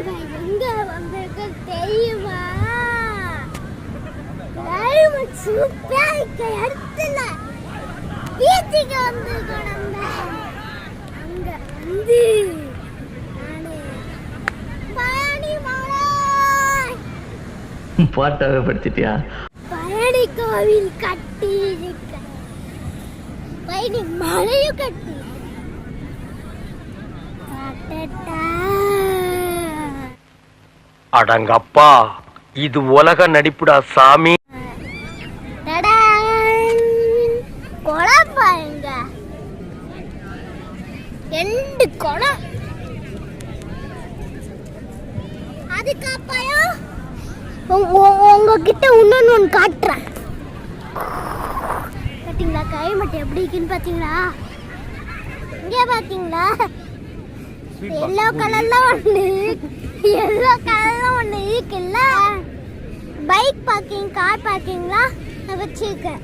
எங்க வந்திருக்கு தெரியுமா? கிளைமேட் சூப்பரா இருக்க இடத்துல பீச்சுக்கு வந்திருக்கோம். நம்ம அங்க வந்து பயணி மலை பாட்டாவே படிச்சிட்டியா? பயணி கோவில் கட்டி இருக்க, பயணி மலையும் கட்டி அடங்கப்பா, இது உலக நடிப்புடா சாமி. குளம் பாருங்க, 2 குளம். அதுக்கப்புறம் உங்ககிட்ட இன்னொன்னு காட்டுறேன். பாத்தீங்களா கிளைமேட் எப்படி இருக்குன்னு? பாத்தீங்களா இங்கே பாத்தீங்களா எல்லோ கலர்ல ஒண்ணு இருக்குல்ல. பைக் பார்க்கிங், கார் பார்க்கிங்லாம் வச்சிருக்கேன்.